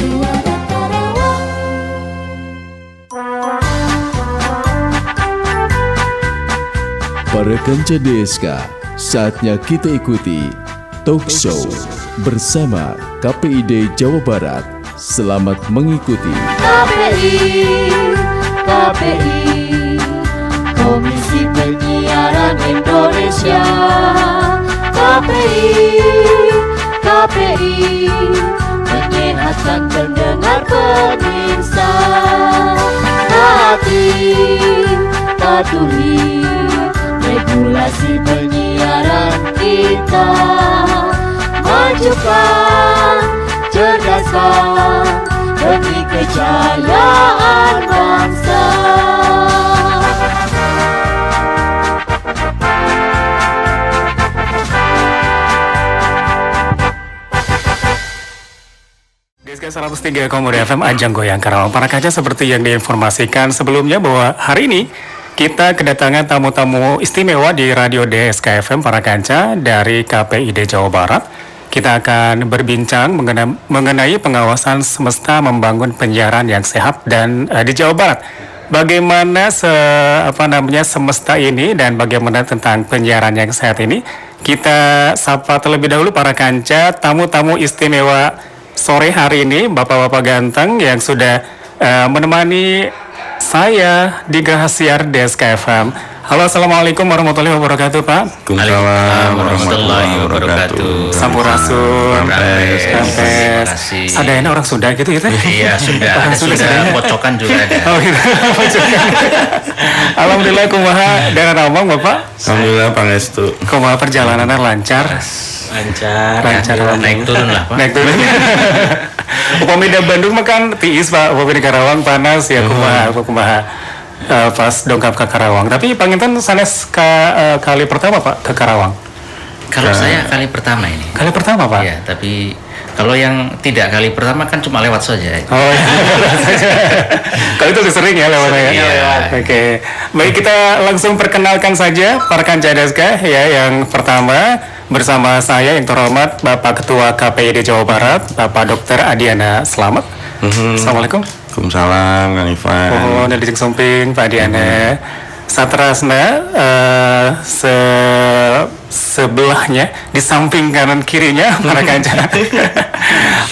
Suara Karawang. Para kanca DSK, saatnya kita ikuti Talk Show bersama KPID Jawa Barat. Selamat mengikuti. KPI, Komisi Penyiaran Indonesia. KPI, menyehatkan pendengar pemirsa. Taati, patuhi regulasi penyiaran kita. Majukan, cerdaskan demi kejayaan bangsa. DSK 103 Komori FM Ajang Goyang Karawang. Para kaca, seperti yang diinformasikan sebelumnya bahwa hari ini kita kedatangan tamu-tamu istimewa di Radio DSK FM para kaca dari KPID Jawa Barat. Kita akan berbincang mengenai pengawasan semesta membangun penyiaran yang sehat dan di Jawa Barat. Bagaimana semesta ini dan bagaimana tentang penyiaran yang sehat ini? Kita sapa terlebih dahulu para kanca tamu-tamu istimewa sore hari ini, bapak-bapak ganteng yang sudah menemani saya di Geraha Siar DSK FM. Halo, assalamualaikum warahmatullahi wabarakatuh, Pak. Waalaikumsalam warahmatullahi wabarakatuh. Sampurasun, Rampes. Sadayana orang Sunda gitu ya? Iya, sudah. Ada sudah pocokan juga ada. Oh gitu, pocokan. Alhamdulillah, kumaha dengan abang, Bapak? Alhamdulillah, pangestu. Kumaha perjalanannya lancar? Lancar. Naik turun lah, Pak. Naik turun. Upami da Bandung mah kan tiis, Pak. Upami di Karawang panas ya, kumaha. Pas dongkap ke Karawang. Tapi panginten sanes kali pertama, Pak, ke Karawang? Kalau saya kali pertama ini. Kali pertama, Pak? Iya, tapi kalau yang tidak kali pertama kan cuma lewat saja. Oh iya. Kalau itu lebih sering ya lewatnya ya? Iya. Oke. Baik, kita langsung perkenalkan saja para kanca DSK ya. Yang pertama bersama saya yang terhormat Bapak Ketua KPID Jawa Barat, Bapak Dr. Adiana Slamet. Assalamualaikum. Waalaikumsalam, Kang Ivan. Oh, dari Jeng Sumping, Pak Adiana. Satrasna sebelahnya, di samping kanan kirinya para kanca.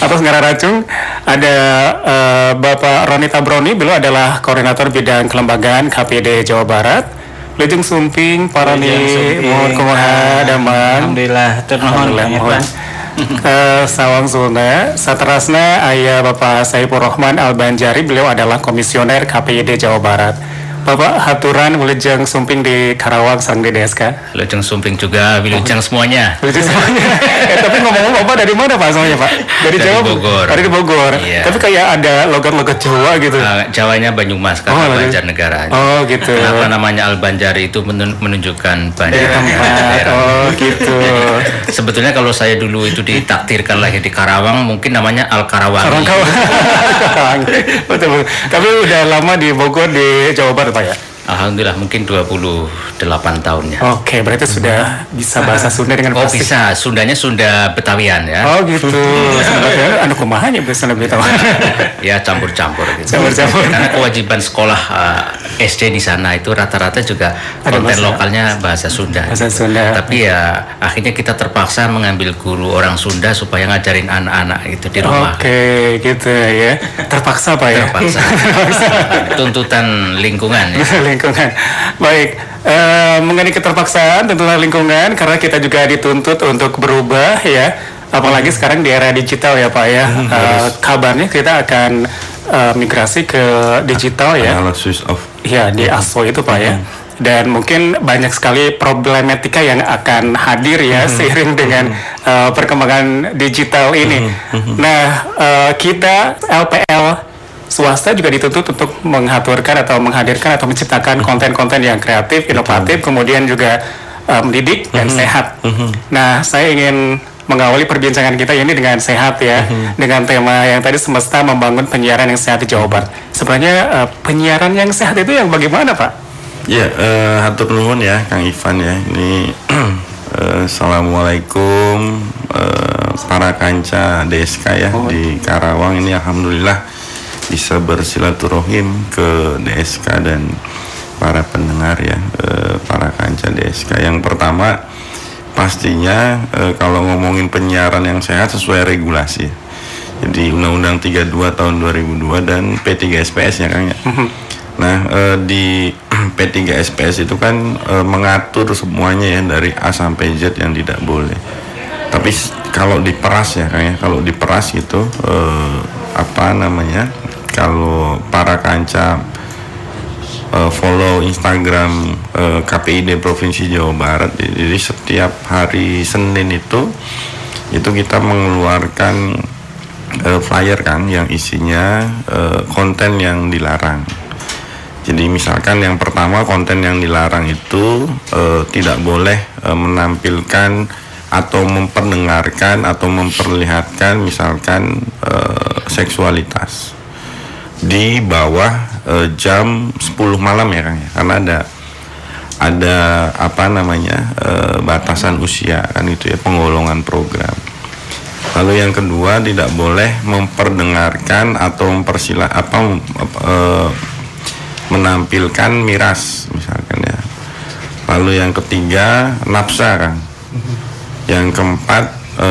Atas Ngara Racung ada Bapak Roni Tabroni, beliau adalah koordinator bidang kelembagaan KPID Jawa Barat. Lejeng Sumping, Pak Roni, mohon kumaha damang. Alhamdulillah, mohon. Sawang Sunda, saterasna aya Bapak Saifur Rahman Al-Banjari, beliau adalah komisioner KPID Jawa Barat. Bapak haturan wilujeng sumping di Karawang sang di DSK. Wilujeng sumping juga, wilujeng semuanya. Wilujeng semuanya. Tapi ngomong-ngomong, Bapak dari mana, Pak, soalnya, Pak? Dari Jawa. Bogor. Dari Bogor. Iya. Tapi kayak ada logat-logat Jawa gitu. Jawanya Banyumas karena Banjarnegara. Oh, gitu. Kenapa namanya Al-Banjari itu menunjukkan dari tempat. daerah. Oh, gitu. Sebetulnya kalau saya dulu itu ditakdirkan lahir di Karawang, mungkin namanya Al-Karawang. Karawang. Betul. Tapi udah lama di Bogor, di Jawa Barat, Pak ya? Alhamdulillah, mungkin 28 tahunnya. Oke, berarti sudah bisa bahasa Sunda dengan pasti. Oh, bisa. Sundanya Sunda Betawian ya. Oh, gitu. Sebenarnya anu kumahanya bisa lebih tahu. Ya, campur-campur gitu. Campur-campur. Karena kewajiban sekolah SD di sana itu rata-rata juga konten lokalnya bahasa Sunda. Bahasa Sunda. Tapi ya akhirnya kita terpaksa mengambil guru orang Sunda supaya ngajarin anak-anak itu di rumah. Oke, gitu ya. Terpaksa, Pak ya. Terpaksa. Tuntutan lingkungan ya. Lingkungan. Baik, mengenai keterpaksaan tentunya lingkungan, karena kita juga dituntut untuk berubah ya, apalagi sekarang di era digital ya, Pak ya. Kabarnya kita akan migrasi ke digital ya. Analysis of. Ya, di ASO itu, Pak ya. Dan mungkin banyak sekali problematika yang akan hadir ya seiring dengan perkembangan digital ini. Nah, kita LPL swasta juga dituntut untuk mengaturkan atau menghadirkan atau menciptakan konten-konten yang kreatif, inovatif, kemudian juga mendidik dan sehat. Nah, saya ingin mengawali perbincangan kita ini dengan sehat ya, dengan tema yang tadi semesta membangun penyiaran yang sehat di Jawa Barat. Sebenarnya penyiaran yang sehat itu yang bagaimana, Pak? Ya, hatur nuhun ya, Kang Ivan ya. Ini Assalamualaikum para kanca DSK ya di Karawang ini, alhamdulillah bisa bersilaturahim ke DSK dan para pendengar ya, para kanca DSK. Yang pertama pastinya kalau ngomongin penyiaran yang sehat sesuai regulasi. Jadi Undang-Undang 32 tahun 2002 dan P3SPS ya Kang ya. Nah di P3SPS itu kan mengatur semuanya ya dari A sampai Z yang tidak boleh. Tapi kalau diperas ya Kang ya, kalau diperas gitu kalau para kanca follow Instagram KPID Provinsi Jawa Barat, jadi setiap hari Senin itu kita mengeluarkan flyer kan yang isinya konten yang dilarang. Jadi misalkan yang pertama, konten yang dilarang itu tidak boleh menampilkan atau memperdengarkan atau memperlihatkan misalkan seksualitas di bawah jam 10 malam ya Kang ya, karena ada batasan usia kan itu ya, penggolongan program. Lalu yang kedua, tidak boleh memperdengarkan atau menampilkan miras misalkan ya. Lalu yang ketiga, nafsa Kang. Yang keempat,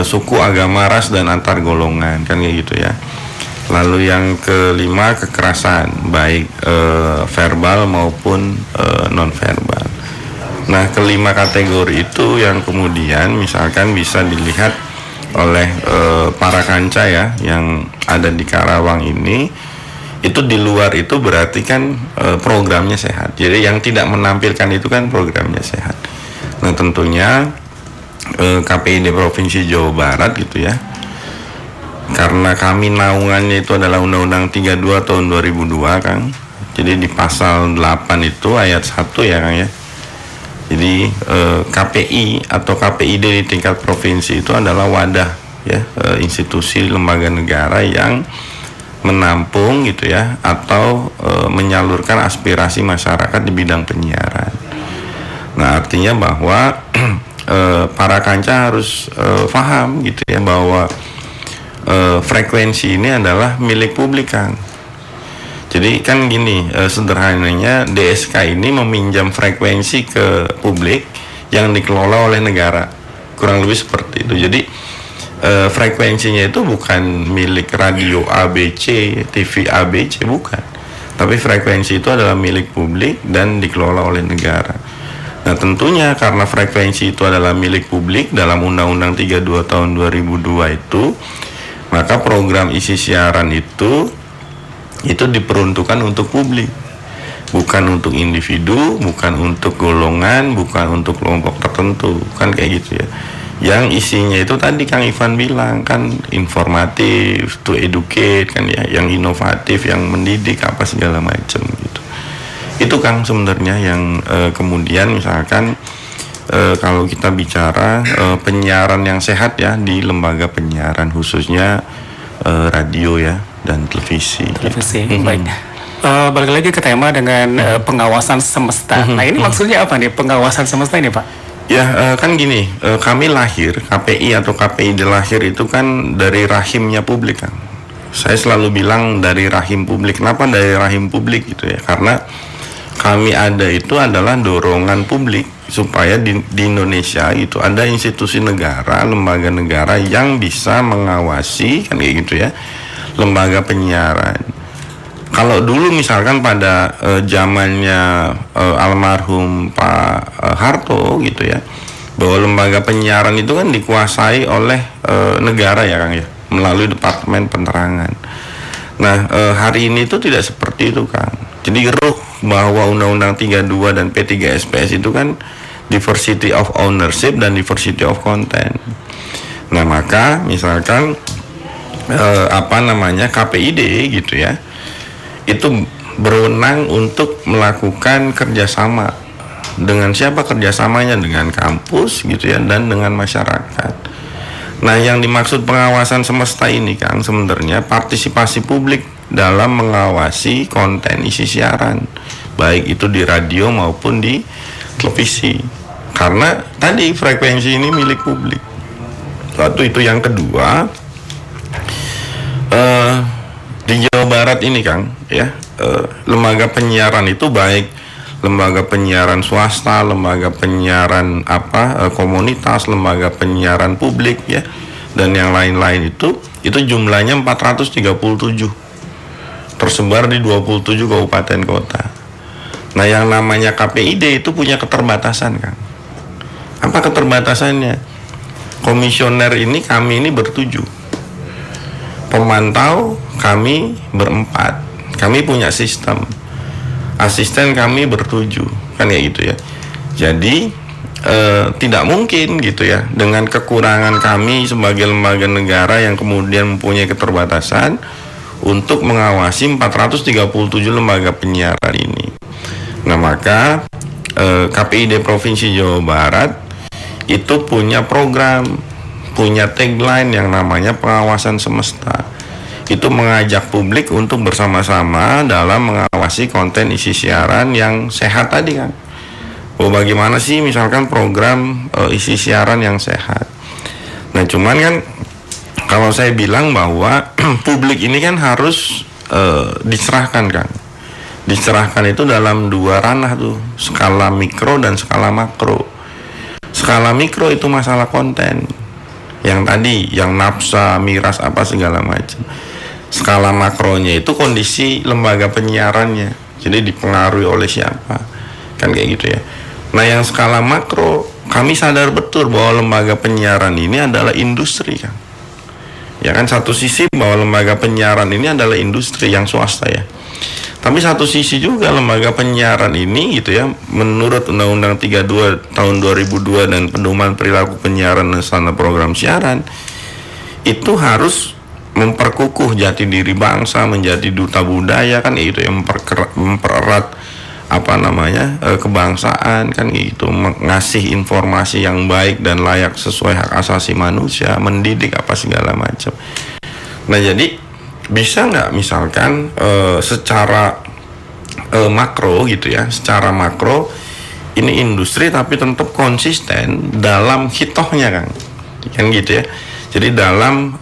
suku, agama, ras dan antar golongan kan kayak gitu ya. Lalu yang kelima, kekerasan baik verbal maupun non verbal. Nah, kelima kategori itu yang kemudian misalkan bisa dilihat oleh para kanca ya yang ada di Karawang ini. Itu di luar itu berarti kan programnya sehat. Jadi yang tidak menampilkan itu kan programnya sehat. Nah, tentunya KPID Provinsi Jawa Barat gitu ya, karena kami naungannya itu adalah Undang-Undang 32 tahun 2002 Kang. Jadi di pasal 8 itu ayat 1 ya Kang ya. Jadi KPI atau KPID di tingkat provinsi itu adalah wadah ya, institusi lembaga negara yang menampung gitu ya, atau menyalurkan aspirasi masyarakat di bidang penyiaran. Nah, artinya bahwa para kanca harus paham gitu ya, bahwa frekuensi ini adalah milik publik Kang. Jadi kan gini, sederhananya DSK ini meminjam frekuensi ke publik yang dikelola oleh negara, kurang lebih seperti itu. Jadi frekuensinya itu bukan milik radio ABC, TV ABC, bukan. Tapi frekuensi itu adalah milik publik dan dikelola oleh negara. Nah, tentunya karena frekuensi itu adalah milik publik dalam Undang-Undang 32 tahun 2002 itu, maka program isi siaran itu diperuntukkan untuk publik, bukan untuk individu, bukan untuk golongan, bukan untuk kelompok tertentu, kan kayak gitu ya. Yang isinya itu tadi Kang Ivan bilang kan, informatif, to educate kan ya, yang inovatif, yang mendidik apa segala macam gitu. Itu Kang sebenarnya yang kemudian misalkan kalau kita bicara penyiaran yang sehat ya di lembaga penyiaran, khususnya radio ya dan televisi. Baik. Balik lagi ke tema dengan pengawasan semesta. Nah, ini maksudnya apa nih pengawasan semesta ini Pak? Ya kan gini, kami lahir, KPI atau KPID lahir itu kan dari rahimnya publik Kang. Saya selalu bilang dari rahim publik. Kenapa dari rahim publik gitu ya? Karena kami ada itu adalah dorongan publik supaya di Indonesia itu ada institusi negara, lembaga negara yang bisa mengawasi kan kayak gitu ya, lembaga penyiaran. Kalau dulu misalkan pada zamannya almarhum Pak Harto gitu ya, bahwa lembaga penyiaran itu kan dikuasai oleh negara ya Kang ya, melalui Departemen Penerangan. Nah hari ini itu tidak seperti itu Kang. Jadi ruh bahwa Undang-Undang 32 dan P3SPS itu kan diversity of ownership dan diversity of content. Nah maka misalkan KPID gitu ya, itu berwenang untuk melakukan kerjasama. Dengan siapa kerjasamanya? Dengan kampus gitu ya, dan dengan masyarakat. Nah yang dimaksud pengawasan semesta ini Kang sebenarnya partisipasi publik dalam mengawasi konten isi siaran, baik itu di radio maupun di televisi. Karena tadi frekuensi ini milik publik. Satu itu. Yang kedua, di Jawa Barat ini Kang, ya, lembaga penyiaran itu baik lembaga penyiaran swasta, lembaga penyiaran komunitas, lembaga penyiaran publik, ya, dan yang lain-lain itu jumlahnya 437 tersebar di 27 kabupaten kota. Nah, yang namanya KPID itu punya keterbatasan, Kang. Apa keterbatasannya? Komisioner kami ini bertujuh, pemantau kami berempat, kami punya sistem, asisten kami bertujuh, kan ya gitu ya. Jadi tidak mungkin gitu ya, dengan kekurangan kami sebagai lembaga negara yang kemudian mempunyai keterbatasan untuk mengawasi 437 lembaga penyiaran ini. Nah, maka KPID Provinsi Jawa Barat itu punya program, punya tagline yang namanya pengawasan semesta. Itu mengajak publik untuk bersama-sama dalam mengawasi konten isi siaran yang sehat tadi, kan. Bagaimana sih misalkan program isi siaran yang sehat. Nah, cuman kan kalau saya bilang bahwa publik ini kan harus diserahkan, kan. Diserahkan itu dalam dua ranah tuh, skala mikro dan skala makro. Skala mikro itu masalah konten, yang tadi, yang nafsa, miras, apa segala macam. Skala makronya itu kondisi lembaga penyiarannya, jadi dipengaruhi oleh siapa, kan kayak gitu ya. Nah, yang skala makro, kami sadar betul bahwa lembaga penyiaran ini adalah industri, kan. Ya kan, satu sisi bahwa lembaga penyiaran ini adalah industri yang swasta, ya. Tapi satu sisi juga lembaga penyiaran ini gitu ya, menurut Undang-Undang 32 tahun 2002 dan Pedoman Perilaku Penyiaran dan Standar Program Siaran, itu harus memperkukuh jati diri bangsa, menjadi duta budaya, kan itu yang mempererat kebangsaan, kan gitu, ngasih informasi yang baik dan layak sesuai hak asasi manusia, mendidik apa segala macam. Nah, jadi bisa nggak misalkan secara makro gitu ya, secara makro ini industri tapi tetap konsisten dalam hitohnya, kan gitu ya. Jadi dalam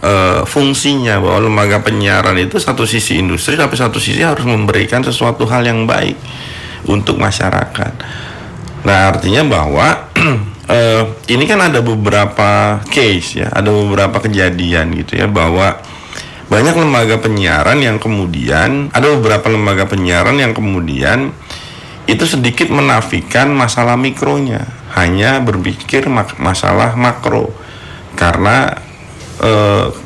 fungsinya, bahwa lembaga penyiaran itu satu sisi industri tapi satu sisi harus memberikan sesuatu hal yang baik untuk masyarakat. Nah, artinya bahwa ini kan ada beberapa case ya, ada beberapa kejadian gitu ya, bahwa banyak lembaga penyiaran yang kemudian, ada beberapa lembaga penyiaran yang kemudian itu sedikit menafikan masalah mikronya, hanya berpikir masalah makro. Karena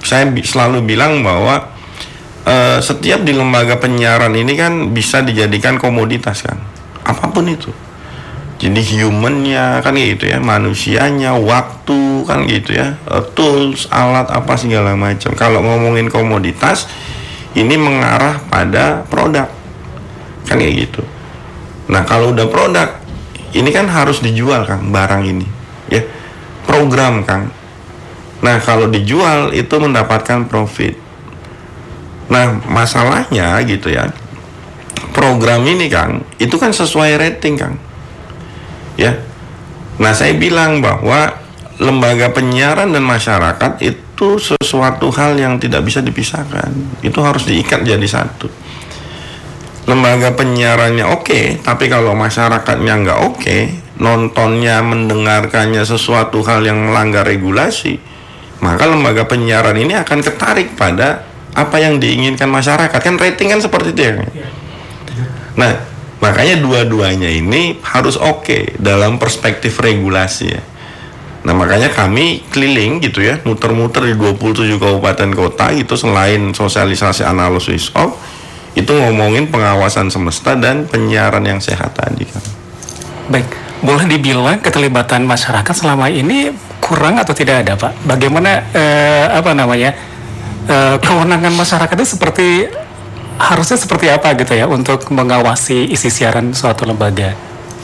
saya selalu bilang bahwa setiap di lembaga penyiaran ini kan bisa dijadikan komoditas, kan, apapun itu. Jadi humannya, kan gitu ya, manusianya, waktu, kan gitu ya, tools, alat, apa segala macam. Kalau ngomongin komoditas, ini mengarah pada produk, kan kayak gitu. Nah, kalau udah produk, ini kan harus dijual, Kang, barang ini, ya, program, Kang. Nah, kalau dijual itu mendapatkan profit. Nah, masalahnya gitu ya, program ini, Kang, itu kan sesuai rating, Kang. Ya, nah saya bilang bahwa lembaga penyiaran dan masyarakat itu sesuatu hal yang tidak bisa dipisahkan. Itu harus diikat jadi satu. Lembaga penyiarannya oke, tapi kalau masyarakatnya nggak oke, nontonnya, mendengarkannya sesuatu hal yang melanggar regulasi, maka lembaga penyiaran ini akan ketarik pada apa yang diinginkan masyarakat. Kan rating kan seperti itu ya. Nah, makanya dua-duanya ini harus oke dalam perspektif regulasi, ya. Nah, makanya kami keliling gitu ya, muter-muter di 27 kabupaten kota itu, selain sosialisasi analog-switch off, itu ngomongin pengawasan semesta dan penyiaran yang sehat tadi, kan. Baik, boleh dibilang keterlibatan masyarakat selama ini kurang atau tidak ada, Pak? Bagaimana kewenangan masyarakat itu harusnya seperti apa gitu ya untuk mengawasi isi siaran suatu lembaga?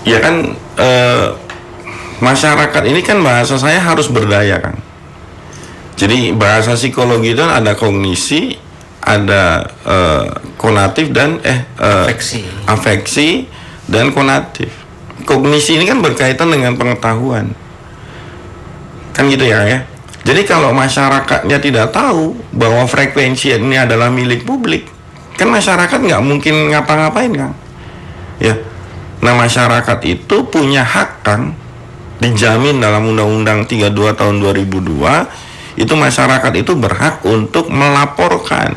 Ya kan, masyarakat ini kan bahasa saya harus berdaya, kan. Jadi bahasa psikologi itu ada kognisi, ada konatif dan afeksi dan konatif. kognisi ini kan berkaitan dengan pengetahuan. Kan gitu ya. Jadi kalau masyarakatnya tidak tahu bahwa frekuensi ini adalah milik publik, kan masyarakat nggak mungkin ngapa-ngapain, Kang. Ya. Nah, masyarakat itu punya hak, Kang, dijamin dalam Undang-Undang 32 tahun 2002, itu masyarakat itu berhak untuk melaporkan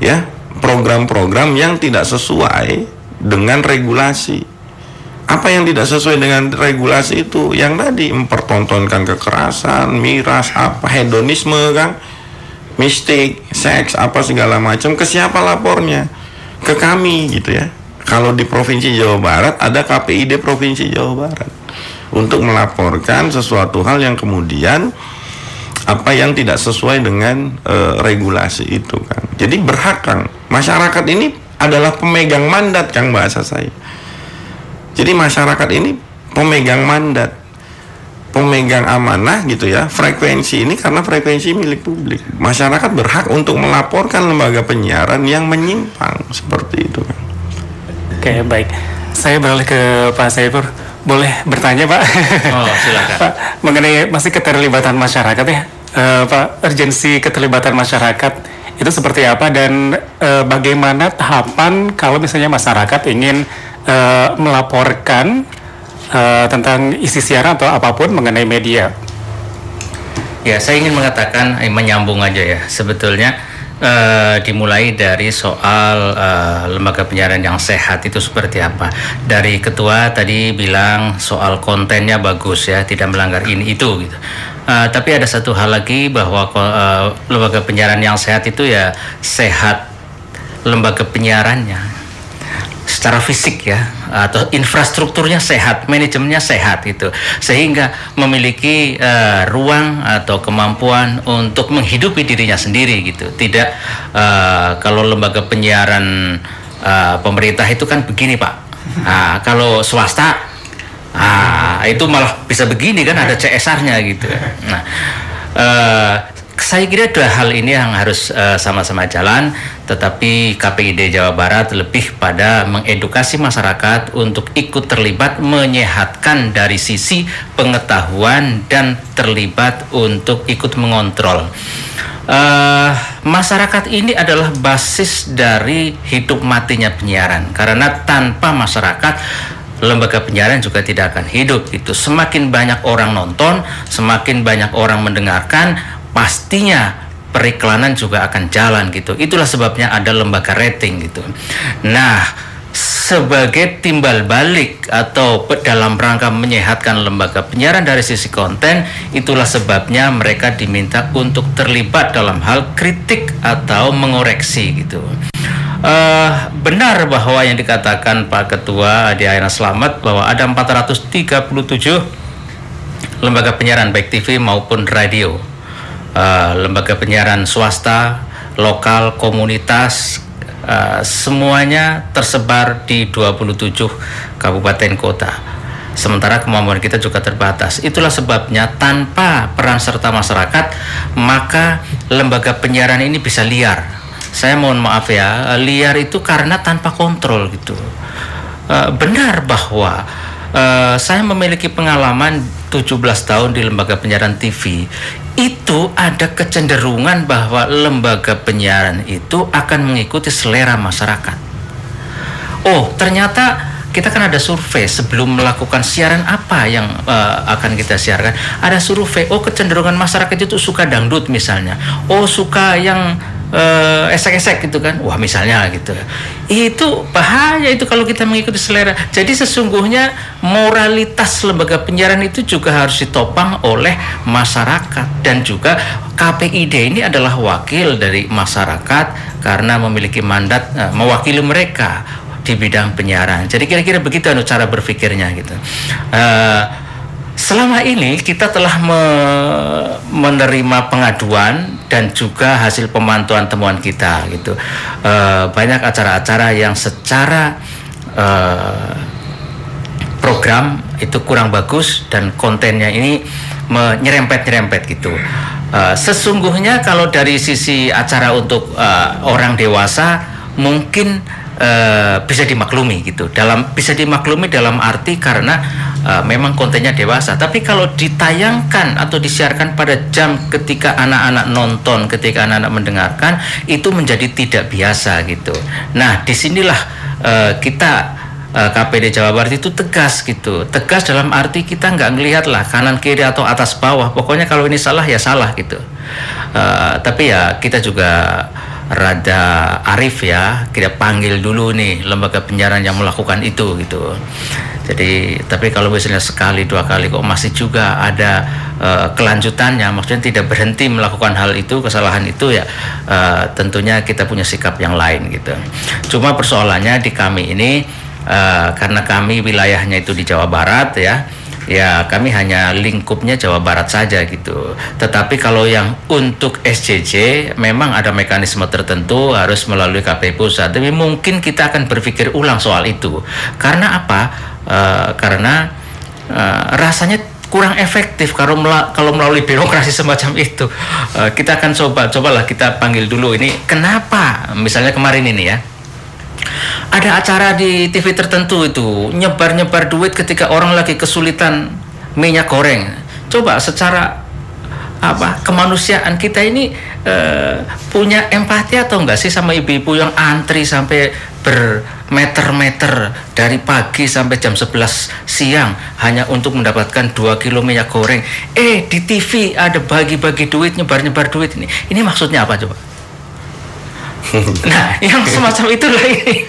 ya program-program yang tidak sesuai dengan regulasi. Apa yang tidak sesuai dengan regulasi itu? Yang tadi mempertontonkan kekerasan, miras, apa hedonisme, Kang, mistik, seks, apa segala macam. Ke siapa lapornya? Ke kami gitu ya. Kalau di Provinsi Jawa Barat ada KPID Provinsi Jawa Barat untuk melaporkan sesuatu hal yang kemudian apa yang tidak sesuai dengan regulasi itu, Kang. Jadi berhak, Kang. Masyarakat ini adalah pemegang mandat, Kang, bahasa saya. Jadi masyarakat ini pemegang mandat, pemegang amanah gitu ya. Frekuensi ini karena frekuensi milik publik. Masyarakat berhak untuk melaporkan lembaga penyiaran yang menyimpang seperti itu, Kang. Oke, baik. Saya beralih ke Pak Saifur. Boleh bertanya, Pak? Oh, silakan. Pak, mengenai masih keterlibatan masyarakat ya, Pak, urgensi keterlibatan masyarakat itu seperti apa dan bagaimana tahapan kalau misalnya masyarakat ingin melaporkan tentang isi siaran atau apapun mengenai media? Ya, saya ingin mengatakan, menyambung aja ya, sebetulnya dimulai dari soal lembaga penyiaran yang sehat itu seperti apa. Dari ketua tadi bilang soal kontennya bagus ya, tidak melanggar ini itu gitu. Tapi ada satu hal lagi bahwa lembaga penyiaran yang sehat itu ya sehat lembaga penyiarannya secara fisik ya, atau infrastrukturnya sehat, manajemennya sehat itu, sehingga memiliki ruang atau kemampuan untuk menghidupi dirinya sendiri gitu. Tidak kalau lembaga penyiaran pemerintah itu kan begini, Pak. Kalau swasta itu malah bisa begini kan, ada CSR-nya gitu. Nah, saya kira dua hal ini yang harus sama-sama jalan, tetapi KPID Jawa Barat lebih pada mengedukasi masyarakat untuk ikut terlibat, menyehatkan dari sisi pengetahuan dan terlibat untuk ikut mengontrol. Masyarakat ini adalah basis dari hidup matinya penyiaran, karena tanpa masyarakat lembaga penyiaran juga tidak akan hidup. Itu semakin banyak orang nonton, semakin banyak orang mendengarkan, pastinya periklanan juga akan jalan gitu. Itulah sebabnya ada lembaga rating gitu. Nah, sebagai timbal balik atau dalam rangka menyehatkan lembaga penyiaran dari sisi konten, itulah sebabnya mereka diminta untuk terlibat dalam hal kritik atau mengoreksi gitu. Benar bahwa yang dikatakan Pak Ketua Adi Aina Slamet bahwa ada 437 lembaga penyiaran baik TV maupun radio. Lembaga penyiaran swasta, lokal, komunitas, semuanya tersebar di 27 kabupaten kota. Sementara kemampuan kita juga terbatas. Itulah sebabnya tanpa peran serta masyarakat, maka lembaga penyiaran ini bisa liar. Saya mohon maaf ya, liar itu karena tanpa kontrol gitu. Benar bahwa saya memiliki pengalaman 17 tahun di lembaga penyiaran TV. Itu ada kecenderungan bahwa lembaga penyiaran itu akan mengikuti selera masyarakat. Oh, ternyata kita kan ada survei sebelum melakukan siaran apa yang akan kita siarkan. Ada survei, oh kecenderungan masyarakat itu suka dangdut misalnya. Oh, suka yang esek-esek gitu kan. Wah, misalnya gitu. Itu bahaya itu kalau kita mengikuti selera. Jadi sesungguhnya moralitas lembaga penyiaran itu juga harus ditopang oleh masyarakat, dan juga KPID ini adalah wakil dari masyarakat karena memiliki mandat mewakili mereka di bidang penyiaran. Jadi kira-kira begitu cara berpikirnya gitu. Selama ini kita telah menerima pengaduan dan juga hasil pemantauan temuan kita gitu. Banyak acara-acara yang secara program itu kurang bagus dan kontennya ini nyerempet-nyerempet gitu. Sesungguhnya kalau dari sisi acara untuk orang dewasa mungkin bisa dimaklumi gitu. Bisa dimaklumi dalam arti karena memang kontennya dewasa. Tapi kalau ditayangkan atau disiarkan pada jam ketika anak-anak nonton, ketika anak-anak mendengarkan, itu menjadi tidak biasa gitu. Nah, disinilah kita KPID Jawa Barat itu tegas gitu. Tegas dalam arti kita nggak ngelihat lah kanan kiri atau atas bawah. Pokoknya kalau ini salah ya salah gitu. Tapi ya kita juga rada arif ya, kita panggil dulu nih lembaga penyiaran yang melakukan itu gitu. Jadi tapi kalau misalnya sekali dua kali kok masih juga ada kelanjutannya, maksudnya tidak berhenti melakukan hal itu, kesalahan itu ya tentunya kita punya sikap yang lain gitu. Cuma persoalannya di kami ini karena kami wilayahnya itu di Jawa Barat ya kami hanya lingkupnya Jawa Barat saja gitu. Tetapi kalau yang untuk SJJ memang ada mekanisme tertentu harus melalui KPI pusat. Tapi mungkin kita akan berpikir ulang soal itu. Karena apa? Karena rasanya kurang efektif kalau melalui birokrasi semacam itu. Kita akan cobalah kita panggil dulu ini. Kenapa? Misalnya kemarin ini ya. Ada acara di TV tertentu itu nyebar duit ketika orang lagi kesulitan minyak goreng. Coba secara kemanusiaan kita ini punya empati atau enggak sih sama ibu-ibu yang antri sampai bermeter-meter dari pagi sampai jam 11 siang hanya untuk mendapatkan 2 kilo minyak goreng. Di TV ada bagi-bagi duit, nyebar duit ini. Ini maksudnya apa coba? Nah, yang semacam itulah ini.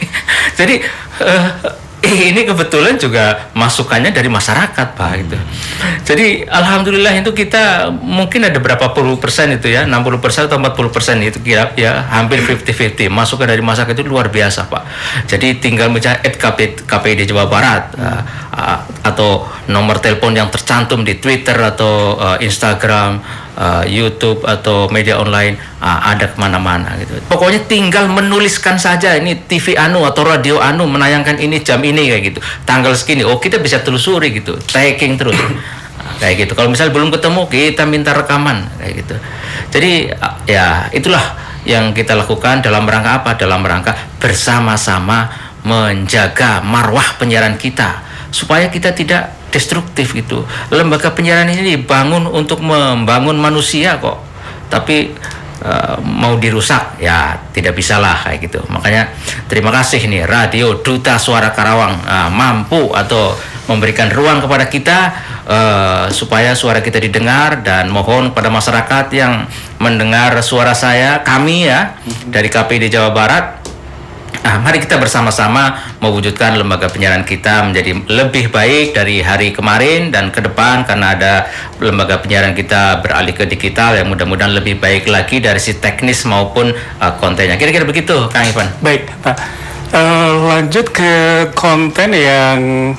Jadi ini kebetulan juga masukannya dari masyarakat, Pak gitu. Jadi alhamdulillah itu kita mungkin ada berapa puluh persen itu ya, 60% atau 40% itu kira ya hampir 50-50. Masukan dari masyarakat itu luar biasa, Pak. Jadi tinggal misalnya KPID Jawa Barat atau nomor telepon yang tercantum di Twitter atau Instagram, YouTube atau media online ada kemana-mana gitu. Pokoknya tinggal menuliskan saja ini TV anu atau radio anu menayangkan ini jam ini kayak gitu, tanggal segini. Kita bisa telusuri gitu, tracking terus kayak gitu. Kalau misalnya belum ketemu kita minta rekaman kayak gitu. Jadi ya itulah yang kita lakukan dalam rangka apa? Dalam rangka bersama-sama menjaga marwah penyiaran kita supaya kita tidak destruktif gitu. Lembaga penyiaran ini dibangun untuk membangun manusia kok, tapi mau dirusak ya tidak bisalah kayak gitu. Makanya terima kasih nih Radio Duta Suara Karawang mampu atau memberikan ruang kepada kita supaya suara kita didengar, dan mohon kepada masyarakat yang mendengar suara kami ya dari KPID Jawa Barat. Mari kita bersama-sama mewujudkan lembaga penyiaran kita menjadi lebih baik dari hari kemarin dan ke depan, karena ada lembaga penyiaran kita beralih ke digital yang mudah-mudahan lebih baik lagi dari si teknis maupun kontennya. Kira-kira begitu, Kang Ivan. Baik, Pak. Lanjut ke konten yang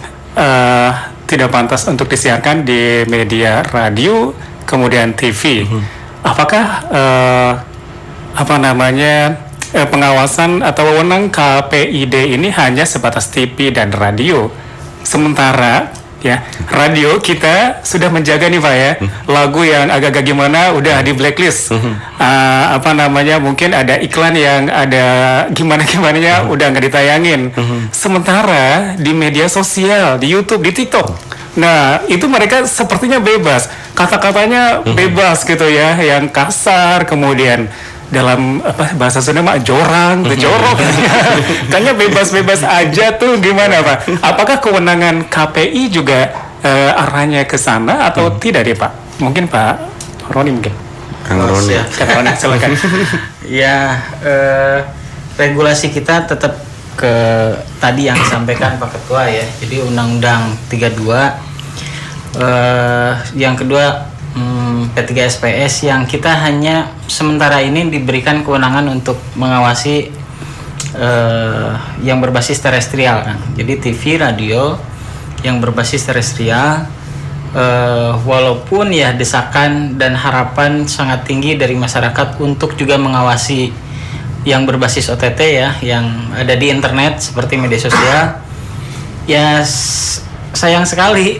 tidak pantas untuk disiarkan di media radio, kemudian TV. Apakah pengawasan atau wewenang KPID ini hanya sebatas TV dan radio, sementara ya radio kita sudah menjaga nih Pak ya, lagu yang agak-agak gimana udah di blacklist, mungkin ada iklan yang ada gimana-gimananya udah nggak ditayangin, sementara di media sosial, di YouTube, di TikTok, nah itu mereka sepertinya bebas, kata-katanya bebas gitu ya, yang kasar, kemudian dalam bahasa Sunda jorang, jorok, kayaknya bebas-bebas aja tuh, gimana Pak? Apakah kewenangan KPI juga arahnya ke sana atau tidak deh Pak? Mungkin Pak Roni mungkin. Kang Roni. Kang Roni, silakan. Ya, regulasi kita tetap ke tadi yang disampaikan Pak Ketua ya. Jadi Undang-Undang 32, yang kedua P3SPS yang kita hanya sementara ini diberikan kewenangan untuk mengawasi yang berbasis terestrial kan. Jadi TV, radio yang berbasis terestrial, walaupun ya desakan dan harapan sangat tinggi dari masyarakat untuk juga mengawasi yang berbasis OTT ya, yang ada di internet seperti media sosial, ya sayang sekali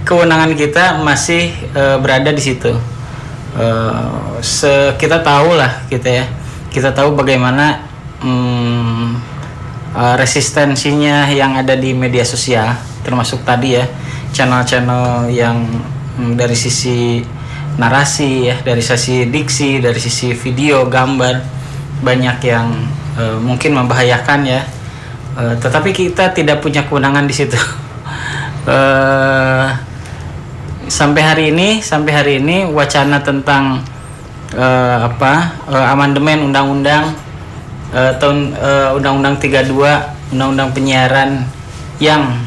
kewenangan kita masih berada di situ. Kita tahu lah kita tahu bagaimana resistensinya yang ada di media sosial, termasuk tadi ya channel-channel yang dari sisi narasi ya, dari sisi diksi, dari sisi video, gambar, banyak yang mungkin membahayakan ya. Tetapi kita tidak punya kewenangan di situ. Sampai hari ini wacana tentang amandemen undang-undang Undang-Undang 32, Undang-Undang Penyiaran yang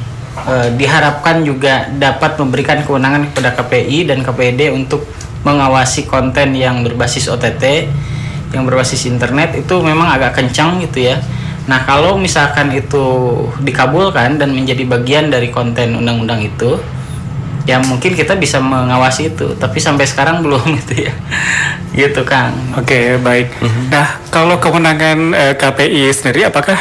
diharapkan juga dapat memberikan kewenangan kepada KPI dan KPID untuk mengawasi konten yang berbasis OTT, yang berbasis internet, itu memang agak kencang gitu ya. Nah, kalau misalkan itu dikabulkan dan menjadi bagian dari konten undang-undang itu, ya mungkin kita bisa mengawasi itu, tapi sampai sekarang belum gitu ya. Gitu Kang. Oke, baik. Nah, kalau kewenangan KPI sendiri apakah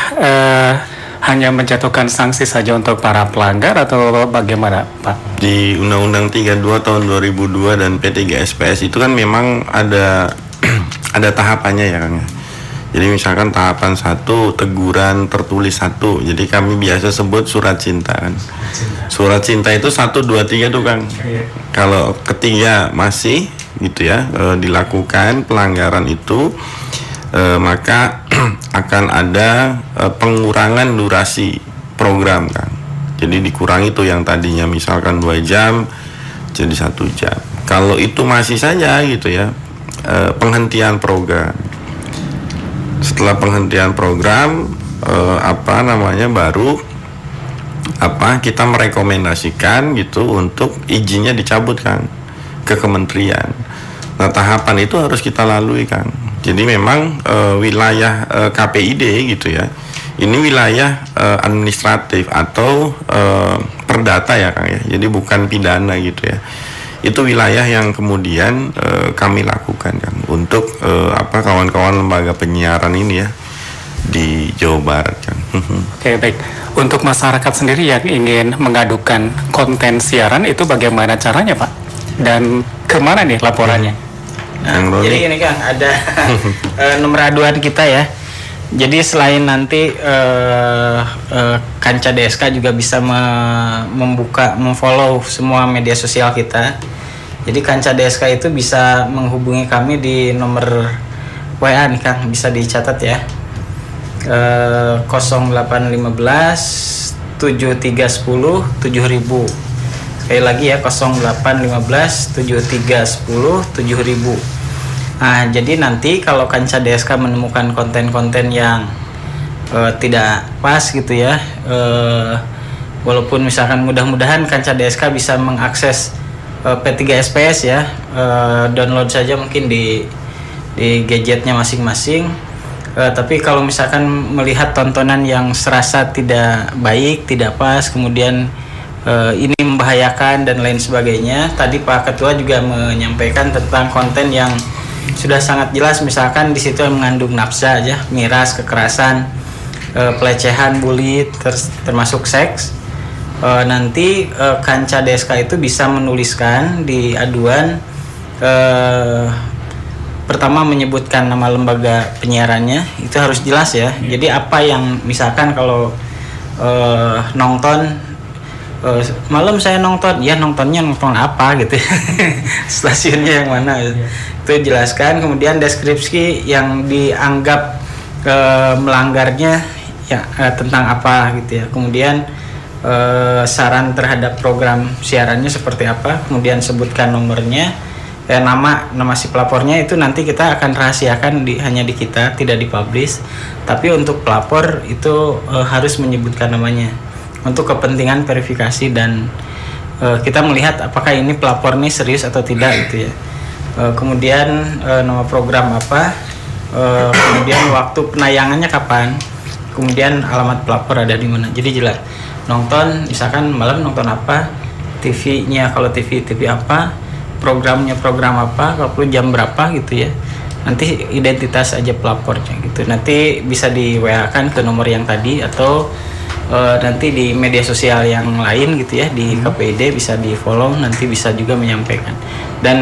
hanya menjatuhkan sanksi saja untuk para pelanggar atau bagaimana, Pak? Di Undang-Undang 32 tahun 2002 dan P3SPS itu kan memang ada ada tahapannya ya Kang. Jadi misalkan tahapan 1 teguran tertulis 1. Jadi kami biasa sebut surat cinta kan. Surat cinta itu 1, 2, 3 tuh Kang. Kalau ketiga masih gitu ya dilakukan pelanggaran itu, maka akan ada pengurangan durasi program kan. Jadi dikurangi tuh yang tadinya misalkan 2 jam jadi 1 jam. Kalau itu masih saja gitu ya, penghentian program. Setelah penghentian program baru kita merekomendasikan gitu untuk izinnya dicabut kan ke kementerian. Nah, tahapan itu harus kita lalui kan. Jadi memang wilayah KPID gitu ya, ini wilayah administratif atau perdata ya Kang ya. Jadi bukan pidana gitu ya. Itu wilayah yang kemudian kami lakukan kan untuk kawan-kawan lembaga penyiaran ini ya di Jawa Barat kan. Oke, baik. Untuk masyarakat sendiri yang ingin mengadukan konten siaran itu bagaimana caranya, Pak? Dan kemana nih laporannya? Nah, jadi ini Kang, ada nomor aduan kita ya. Jadi selain nanti Kanca DSK juga bisa memfollow semua media sosial kita. Jadi Kanca DSK itu bisa menghubungi kami di nomor WA nih Kang, bisa dicatat ya. 0815 7310 7000. Sekali lagi ya, 0815 7310 7000. Nah, jadi nanti kalau Kanca DSK menemukan konten-konten yang tidak pas gitu ya, walaupun misalkan mudah-mudahan Kanca DSK bisa mengakses P3SPS ya, download saja mungkin di gadgetnya masing-masing. Tapi kalau misalkan melihat tontonan yang serasa tidak baik, tidak pas, kemudian ini membahayakan dan lain sebagainya, tadi Pak Ketua juga menyampaikan tentang konten yang sudah sangat jelas, misalkan di situ mengandung nafsa aja, miras, kekerasan, pelecehan, bully, termasuk seks. Nanti Kanca DSK itu bisa menuliskan di aduan, pertama menyebutkan nama lembaga penyiarannya, itu harus jelas ya. Jadi apa yang misalkan kalau nonton malam saya nonton, ya nontonnya nonton apa gitu, stasiunnya yang mana, itu jelaskan. Kemudian deskripsi yang dianggap melanggarnya ya tentang apa gitu ya. Kemudian saran terhadap program siarannya seperti apa, kemudian sebutkan nomornya, nama si pelapornya. Itu nanti kita akan rahasiakan hanya di kita, tidak dipublish. Tapi untuk pelapor itu harus menyebutkan namanya untuk kepentingan verifikasi dan kita melihat apakah ini pelapor ini serius atau tidak gitu ya. Kemudian nama program apa, kemudian waktu penayangannya kapan, kemudian alamat pelapor ada di mana. Jadi jelas nonton, misalkan malam nonton apa, TV-nya kalau TV apa, programnya program apa, kalau perlu jam berapa gitu ya. Nanti identitas aja pelapornya gitu. Nanti bisa di WA-kan ke nomor yang tadi, atau nanti di media sosial yang lain gitu ya, di KPID bisa di follow, nanti bisa juga menyampaikan. Dan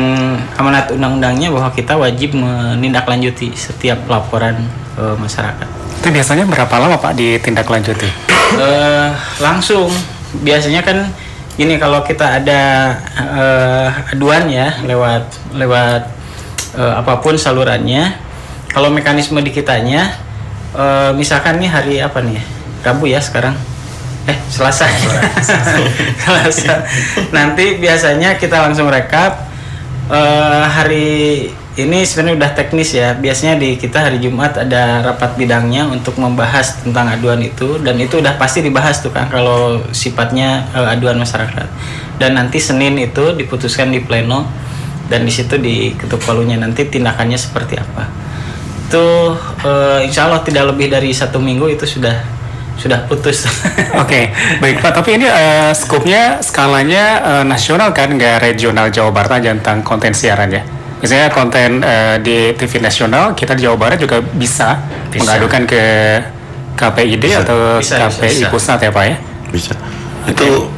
amanat undang-undangnya bahwa kita wajib menindaklanjuti setiap laporan masyarakat. Itu biasanya berapa lama Pak ditindaklanjuti? Langsung biasanya kan ini kalau kita ada aduan ya lewat apapun salurannya, kalau mekanisme di kitanya misalkan nih hari apa nih, Rabu ya sekarang, Selasa. Selasa. Nanti biasanya kita langsung rekap. Hari ini sebenarnya udah teknis ya. Biasanya di kita hari Jumat ada rapat bidangnya untuk membahas tentang aduan itu, dan itu udah pasti dibahas tuh kan kalau sifatnya aduan masyarakat. Dan nanti Senin itu diputuskan di pleno, dan di situ diketuk palunya nanti tindakannya seperti apa. Itu insya Allah tidak lebih dari 1 minggu itu sudah putus. Oke, baik Pak. Tapi ini skopnya, skalanya nasional kan, nggak regional Jawa Barat aja tentang konten siaran ya. Misalnya konten di TV nasional, kita di Jawa Barat juga bisa mengadukan ke KPID atau KPI pusat ya Pak ya? Bisa. Itu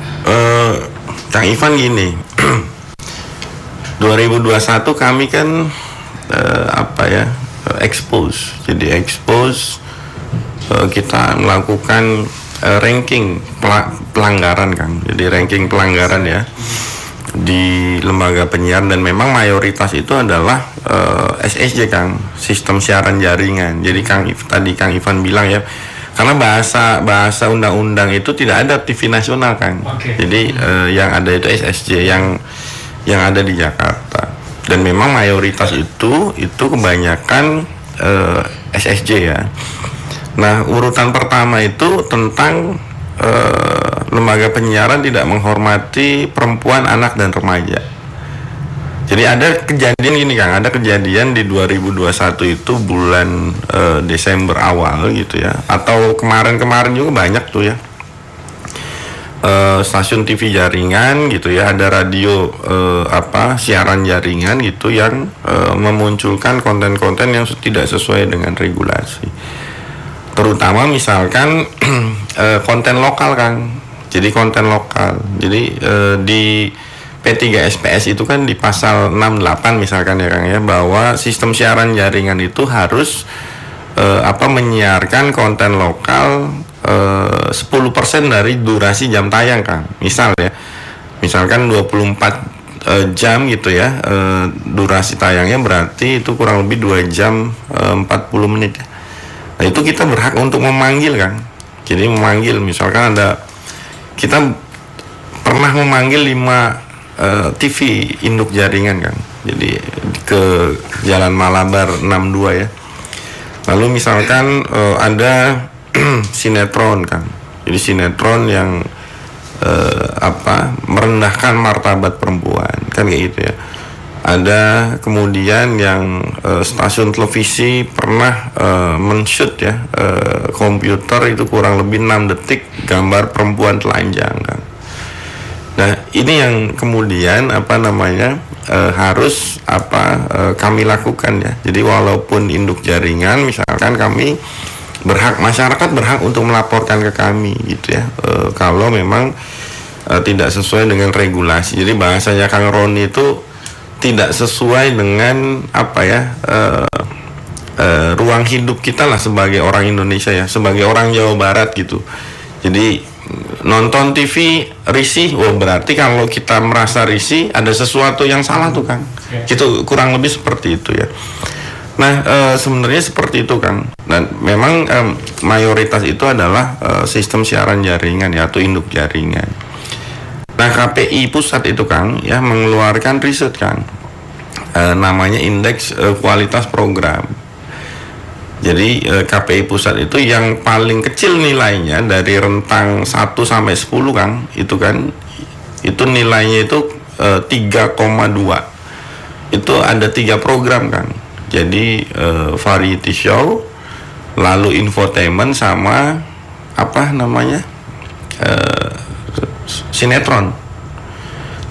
Kang Ivan gini, 2021 kami kan expose. Jadi expose, kita melakukan ranking pelanggaran kan. Jadi ranking pelanggaran ya di lembaga penyiaran, dan memang mayoritas itu adalah SSJ Kang, sistem siaran jaringan. Jadi Kang Ivan bilang ya, karena bahasa undang-undang itu tidak ada TV nasional Kang. Jadi yang ada itu SSJ yang ada di Jakarta, dan memang mayoritas itu kebanyakan SSJ ya. Nah, urutan pertama itu tentang lembaga penyiaran tidak menghormati perempuan, anak, dan remaja. Jadi ada kejadian gini Kang, ada kejadian di 2021 itu bulan Desember awal gitu ya, atau kemarin juga banyak tuh ya, stasiun TV jaringan gitu ya, ada radio siaran jaringan gitu yang memunculkan konten-konten yang tidak sesuai dengan regulasi. Terutama misalkan konten lokal Kang. Jadi konten lokal. Jadi di P3SPS itu kan di pasal 68 misalkan ya Kang ya, bahwa sistem siaran jaringan itu harus menyiarkan konten lokal 10% dari durasi jam tayang Kang. Misalkan 24 jam gitu ya, durasi tayangnya berarti itu kurang lebih 2 jam 40 menit. Nah, itu kita berhak untuk memanggil Kang. Jadi memanggil, misalkan kita pernah memanggil 5 TV induk jaringan Kang. Jadi ke Jalan Malabar 62 ya. Lalu misalkan ada sinetron Kang. Jadi sinetron yang merendahkan martabat perempuan kan kayak gitu ya. Ada kemudian yang stasiun televisi pernah men-shoot ya komputer itu kurang lebih 6 detik gambar perempuan telanjang kan. Nah, ini yang kemudian harus kami lakukan ya. Jadi walaupun induk jaringan misalkan kami masyarakat berhak untuk melaporkan ke kami gitu ya, kalau memang tidak sesuai dengan regulasi. Jadi bahasanya Kang Roni itu tidak sesuai dengan ruang hidup kita lah sebagai orang Indonesia ya, sebagai orang Jawa Barat gitu. Jadi nonton TV risih, berarti kalau kita merasa risih ada sesuatu yang salah tuh Kang. Itu kurang lebih seperti itu ya. Nah, sebenarnya seperti itu Kang. Dan memang mayoritas itu adalah sistem siaran jaringan ya, atau induk jaringan. Nah, KPI pusat itu Kang ya mengeluarkan riset Kang, namanya indeks kualitas program. Jadi KPI pusat itu yang paling kecil nilainya dari rentang 1 sampai 10 Kang, itu kan itu nilainya itu 3,2. Itu ada 3 program Kang. Jadi variety show, lalu infotainment, sama sinetron.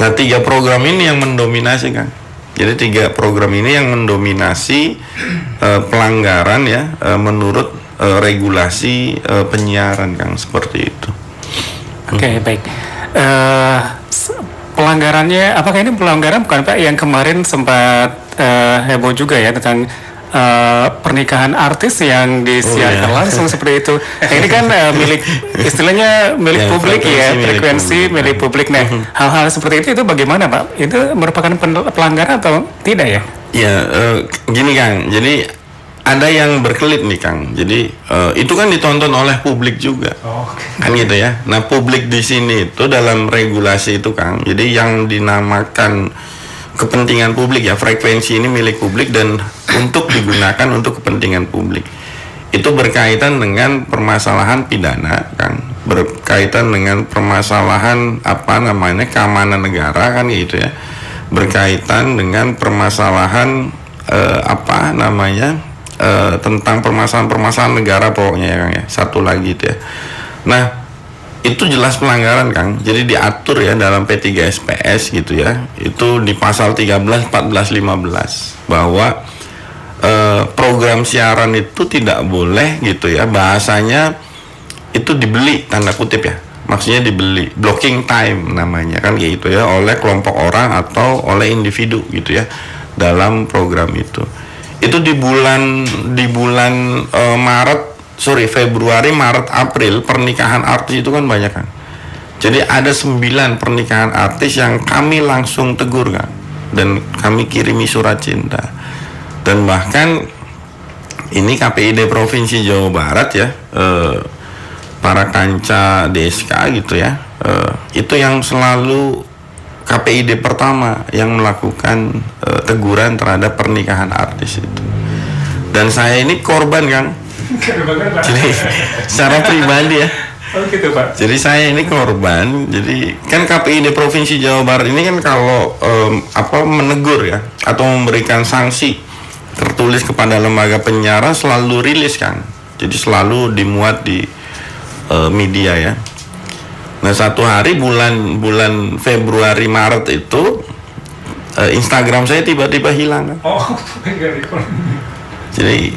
Nah, 3 program ini yang mendominasi Kang. Jadi 3 program ini yang mendominasi pelanggaran ya menurut regulasi penyiaran Kang, seperti itu. Oke, baik. Pelanggarannya, apakah ini pelanggaran bukan Pak yang kemarin sempat heboh juga ya tentang pernikahan artis yang disiarkan langsung seperti itu. Nah, ini kan istilahnya milik Ya, publik ya, frekuensi milik milik publik. Nah, hal-hal seperti itu bagaimana Pak? Itu merupakan pelanggaran atau tidak ya? Ya, gini Kang, jadi ada yang berkelit nih Kang. Jadi itu kan ditonton oleh publik juga, kan gitu ya. Nah, publik di sini itu dalam regulasi itu Kang. Jadi yang dinamakan kepentingan publik ya, frekuensi ini milik publik dan untuk digunakan untuk kepentingan publik. Itu berkaitan dengan permasalahan pidana Kang, berkaitan dengan permasalahan keamanan negara kan gitu ya. Berkaitan dengan permasalahan tentang permasalahan negara pokoknya ya Kang ya. Satu lagi itu ya. Nah, itu jelas pelanggaran Kang. Jadi diatur ya dalam P3SPS gitu ya. Itu di pasal 13, 14, 15 bahwa program siaran itu tidak boleh gitu ya. Bahasanya itu dibeli tanda kutip ya. Maksudnya dibeli, blocking time namanya kan kayak gitu ya, oleh kelompok orang atau oleh individu gitu ya dalam program itu. Itu di bulan Februari, Maret, April pernikahan artis itu kan banyak kan. Jadi ada 9 pernikahan artis yang kami langsung tegur kan, dan kami kirimi surat cinta. Dan bahkan ini KPID Provinsi Jawa Barat ya, para kanca DSK gitu ya, itu yang selalu KPID pertama yang melakukan teguran terhadap pernikahan artis itu. Dan saya ini korban Kang. Jadi secara pribadi ya. Oh gitu Pak. Jadi saya ini korban. Jadi kan KPID Provinsi Jawa Barat ini kan kalau menegur ya atau memberikan sanksi tertulis kepada lembaga penyiaran selalu rilis Kang. Jadi selalu dimuat di media ya. Nah, satu hari bulan Februari Maret itu Instagram saya tiba-tiba hilang kan. Jadi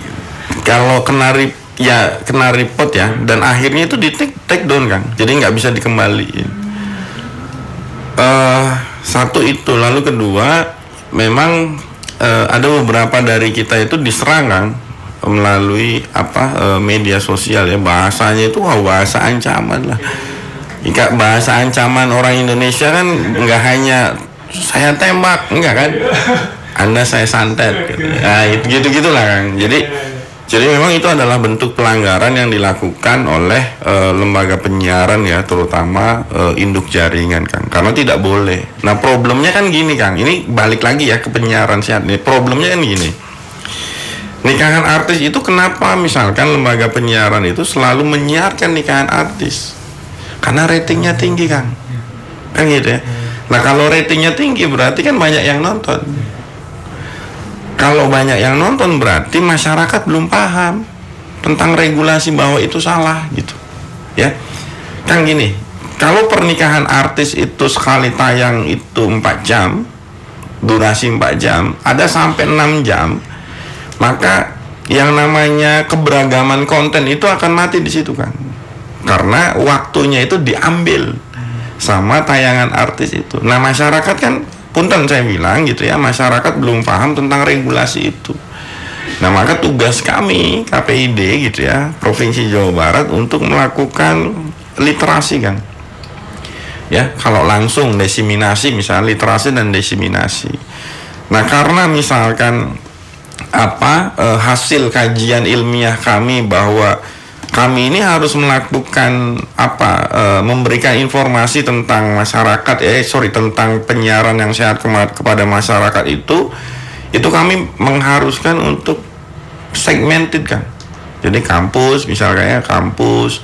kalau kena report ya, dan akhirnya itu di take down kan, jadi nggak bisa dikembaliin. Satu itu, lalu kedua memang ada beberapa dari kita itu diserang kan melalui media sosial ya, bahasanya itu bahasa ancaman lah. Jika bahasa ancaman orang Indonesia kan nggak hanya saya tembak, enggak kan, Anda saya santet gitu. Nah, gitu-gitulah kan. Jadi memang itu adalah bentuk pelanggaran yang dilakukan oleh lembaga penyiaran ya, terutama induk jaringan Kang, karena tidak boleh. Nah, problemnya kan gini Kang, ini balik lagi ya ke penyiaran sehat nih. Problemnya kan gini, nikahan artis itu kenapa misalkan lembaga penyiaran itu selalu menyiarkan nikahan artis? Karena ratingnya tinggi Kang, kan gitu ya. Nah, kalau ratingnya tinggi berarti kan banyak yang nonton. Kalau banyak yang nonton berarti masyarakat belum paham tentang regulasi bahwa itu salah gitu ya. Kan gini, kalau pernikahan artis itu sekali tayang itu 4 jam, durasi 4 jam, ada sampai 6 jam, maka yang namanya keberagaman konten itu akan mati di situ kan, karena waktunya itu diambil sama tayangan artis itu. Nah, masyarakat kan, punten saya bilang gitu ya, masyarakat belum paham tentang regulasi itu. Nah, maka tugas kami KPID gitu ya, Provinsi Jawa Barat untuk melakukan literasi kan. Ya, kalau langsung desiminasi misalnya literasi dan desiminasi. Nah, karena misalkan hasil kajian ilmiah kami bahwa kami ini harus melakukan memberikan informasi tentang masyarakat tentang penyiaran yang sehat kepada masyarakat itu kami mengharuskan untuk segmented kan. Jadi kampus misalnya kampus,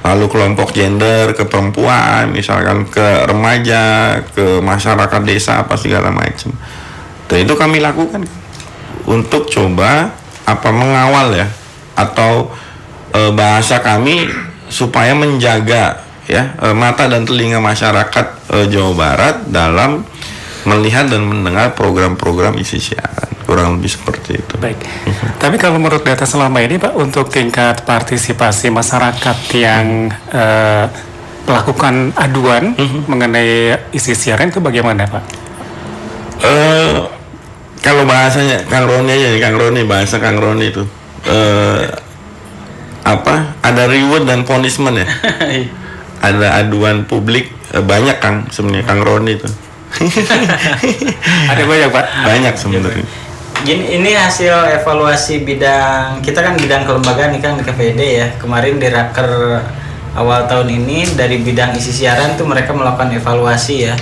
lalu kelompok gender ke perempuan, misalkan ke remaja, ke masyarakat desa segala macam. Dan itu kami lakukan untuk coba mengawal ya, atau bahasa kami supaya menjaga ya mata dan telinga masyarakat Jawa Barat dalam melihat dan mendengar program-program isi siaran, kurang lebih seperti itu. Baik. Tapi kalau menurut data selama ini Pak, untuk tingkat partisipasi masyarakat yang melakukan aduan mengenai isi siaran itu bagaimana Pak? kalau bahasanya Kang Roni aja nih, Kang Roni, bahasa Kang Roni itu ada reward dan punishment ya. Ada aduan publik banyak Kang sebenarnya Kang Roni itu. Ada banyak Pak. Banyak sebenarnya. Gini, ini hasil evaluasi bidang kita kan bidang kelembagaan nih Kang di KPID ya. Kemarin di Raker awal tahun ini dari bidang isi siaran tuh mereka melakukan evaluasi ya.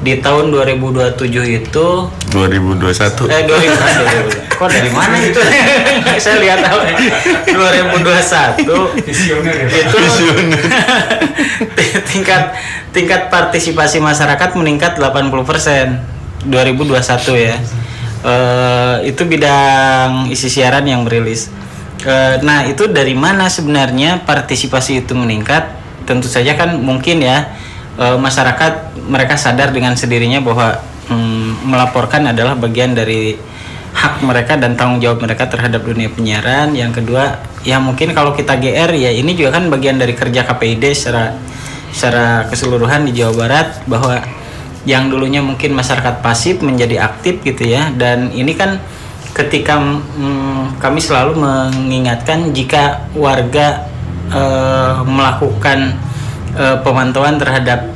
Di tahun 2027 itu 2021. 2021. Kok dari mana itu? Saya lihat tahu 2021 itu tingkat partisipasi masyarakat meningkat 80% 2021 ya. Itu bidang isi siaran yang merilis. Nah, itu dari mana sebenarnya partisipasi itu meningkat? Tentu saja kan mungkin ya masyarakat mereka sadar dengan sendirinya bahwa melaporkan adalah bagian dari hak mereka dan tanggung jawab mereka terhadap dunia penyiaran. Yang kedua, ya mungkin kalau kita GR ya ini juga kan bagian dari kerja KPID secara keseluruhan di Jawa Barat, bahwa yang dulunya mungkin masyarakat pasif menjadi aktif gitu ya. Dan ini kan ketika kami selalu mengingatkan jika warga melakukan pemantauan terhadap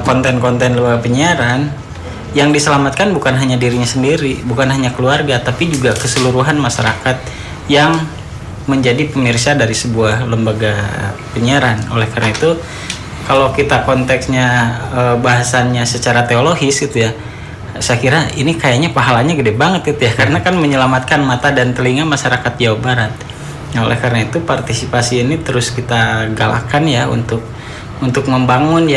konten-konten lembaga penyiaran, yang diselamatkan bukan hanya dirinya sendiri, bukan hanya keluarga, tapi juga keseluruhan masyarakat yang menjadi pemirsa dari sebuah lembaga penyiaran. Oleh karena itu, kalau kita konteksnya bahasannya secara teologis gitu ya, saya kira ini kayaknya pahalanya gede banget gitu ya, karena kan menyelamatkan mata dan telinga masyarakat Jawa Barat. Nah, oleh karena itu partisipasi ini terus kita galakkan ya untuk membangun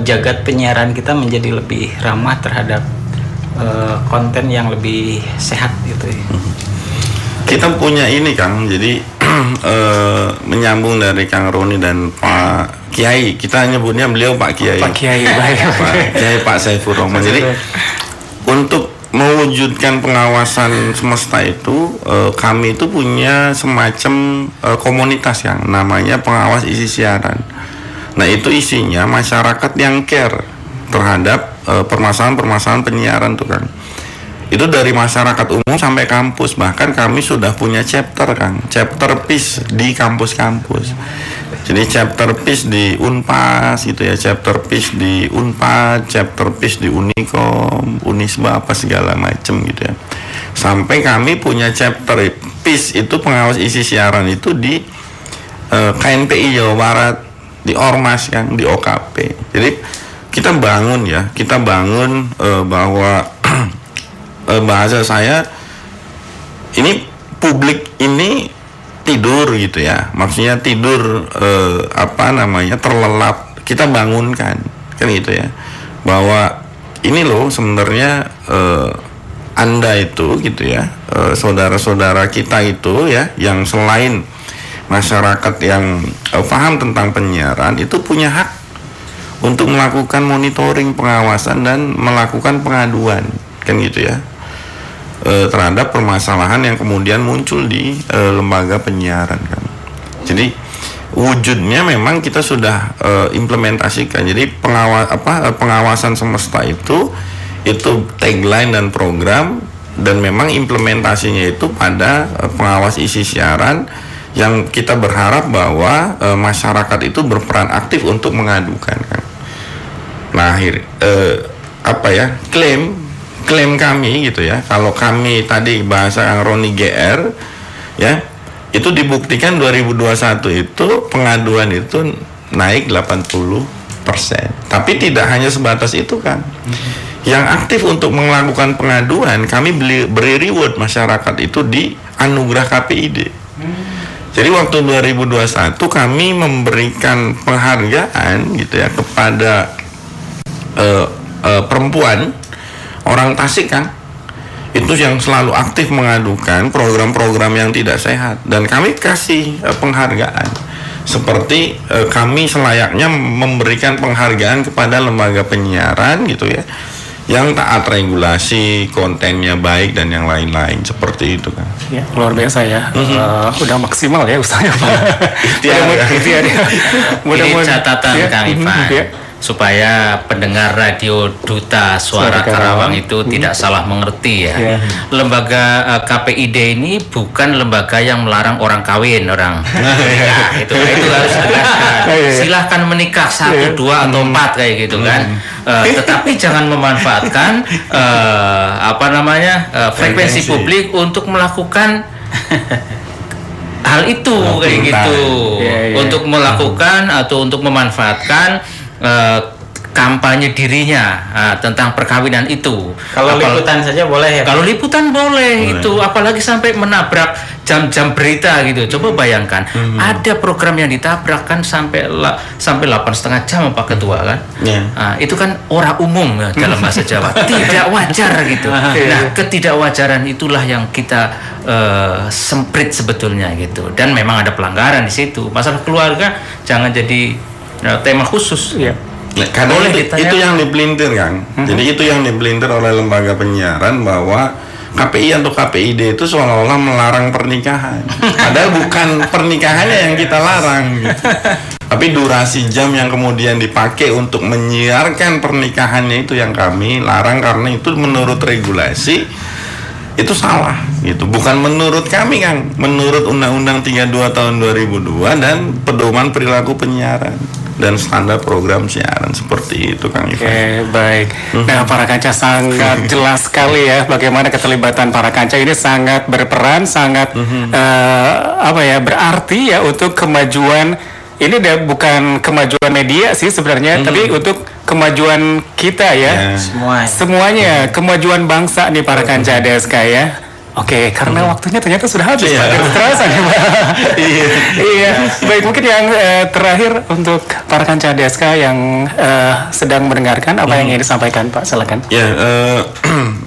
jagat penyiaran kita menjadi lebih ramah terhadap konten yang lebih sehat gitu ya. Kita punya ini Kang, jadi menyambung dari Kang Roni dan Pak Kiai, kita nyebutnya beliau Pak Kiai. Pak Kiai, baik. Pak Kiai Pak Saifur Rahman. Jadi untuk mewujudkan pengawasan semesta itu, kami itu punya semacam komunitas yang namanya pengawas isi siaran. Nah, itu isinya masyarakat yang care terhadap permasalahan-permasalahan penyiaran tuh Kang. Itu dari masyarakat umum sampai kampus, bahkan kami sudah punya chapter Kang, chapter PIS di kampus-kampus. Jadi chapter PIS di Unpas gitu ya, chapter PIS di Unpad, chapter PIS di Unikom, Unisba apa segala macam gitu ya. Sampai kami punya chapter PIS itu pengawas isi siaran itu di KNPI Jawa Barat, di Ormas Kang, di OKP. Jadi kita bangun bahwa bahasa saya ini publik ini tidur gitu ya, maksudnya tidur terlelap, kita bangunkan kan gitu ya, bahwa ini loh sebenarnya Anda itu gitu ya, saudara-saudara kita itu ya, yang selain masyarakat yang paham tentang penyiaran itu punya hak untuk melakukan monitoring, pengawasan dan melakukan pengaduan kan gitu ya, terhadap permasalahan yang kemudian muncul di lembaga penyiaran kan. Jadi wujudnya memang kita sudah implementasikan. Jadi pengawasan semesta itu tagline dan program, dan memang implementasinya itu pada pengawas isi siaran yang kita berharap bahwa masyarakat itu berperan aktif untuk mengadukan kan. Nah, klaim kami gitu ya, kalau kami tadi bahasa Kang Roni GR ya, itu dibuktikan 2021 itu pengaduan itu naik 80%. Tapi tidak hanya sebatas itu kan. Yang aktif untuk melakukan pengaduan, kami beri reward masyarakat itu di anugerah KPID. Jadi waktu 2021 kami memberikan penghargaan gitu ya kepada perempuan orang Tasik kan, itu yang selalu aktif mengadukan program-program yang tidak sehat, dan kami kasih penghargaan seperti kami selayaknya memberikan penghargaan kepada lembaga penyiaran gitu ya, yang taat regulasi, kontennya baik dan yang lain-lain seperti itu kan. Ya, luar biasa ya. Udah maksimal ya usahanya Pak. Ini catatan Kang Ivan. supaya pendengar radio Duta Suara Karawang itu tidak salah mengerti ya. Lembaga KPID ini bukan lembaga yang melarang orang kawin, orang. Nah, itu harus jelaskan. Silahkan menikah 1, 2 atau 4 kayak gitu kan. Tetapi jangan memanfaatkan frekuensi publik untuk melakukan hal itu kayak gitu, untuk melakukan atau untuk memanfaatkan kampanye dirinya tentang perkawinan itu. Kalau liputan saja boleh ya? Kalau liputan boleh itu, apalagi sampai menabrak jam-jam berita gitu. Coba bayangkan, ada program yang ditabrak kan sampai 8,5 jam Pak Ketua kan? Itu kan ora umum ya, dalam bahasa Jawa. Tidak wajar gitu. Nah, ketidakwajaran itulah yang kita semprit sebetulnya gitu. Dan memang ada pelanggaran di situ. Masalah keluarga jangan jadi tema khusus ya. Nah, karena itu yang dipelintir Kang. Jadi itu yang dipelintir oleh lembaga penyiaran bahwa KPI atau KPID itu seolah-olah melarang pernikahan. Padahal bukan pernikahannya yang kita larang gitu. Tapi durasi jam yang kemudian dipakai untuk menyiarkan pernikahannya itu yang kami larang, karena itu menurut regulasi itu salah gitu. Bukan menurut kami Kang, menurut Undang-Undang 32 tahun 2002 dan Pedoman Perilaku Penyiaran dan standar program siaran, seperti itu Kang Ivan. Oke, baik. Nah, para kaca sangat jelas sekali ya bagaimana keterlibatan para kaca ini sangat berperan, sangat berarti ya untuk kemajuan. Ini bukan kemajuan media sih sebenarnya, tapi untuk kemajuan kita ya. Semuanya kemajuan bangsa nih para kaca DSK ya. Oke, karena waktunya ternyata sudah habis Pak. Terasa nih Pak. Iya. Baik, mungkin yang terakhir untuk para kanca DSK yang sedang mendengarkan, apa yang ingin disampaikan Pak? Silakan. Ya,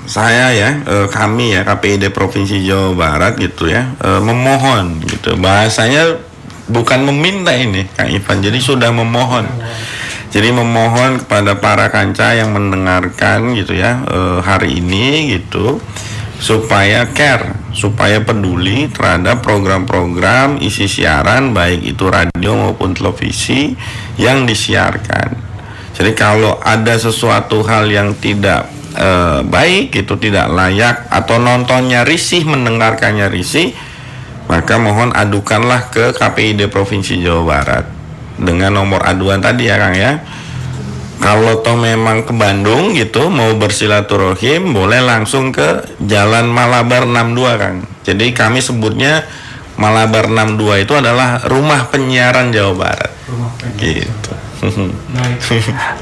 saya ya, kami ya KPID Provinsi Jawa Barat gitu ya, memohon gitu. Bahasanya bukan meminta ini Kang Ivan, jadi sudah memohon. Jadi memohon kepada para kanca yang mendengarkan gitu ya hari ini gitu, supaya care, supaya peduli terhadap program-program isi siaran baik itu radio maupun televisi yang disiarkan. Jadi kalau ada sesuatu hal yang tidak baik, itu tidak layak, atau nontonnya risih, mendengarkannya risih, maka mohon adukanlah ke KPID Provinsi Jawa Barat dengan nomor aduan tadi ya Kang ya. Kalau toh memang ke Bandung gitu mau bersilaturahim, boleh langsung ke Jalan Malabar 62 Kang. Jadi kami sebutnya Malabar 62 itu adalah rumah penyiaran Jawa Barat. Gitu.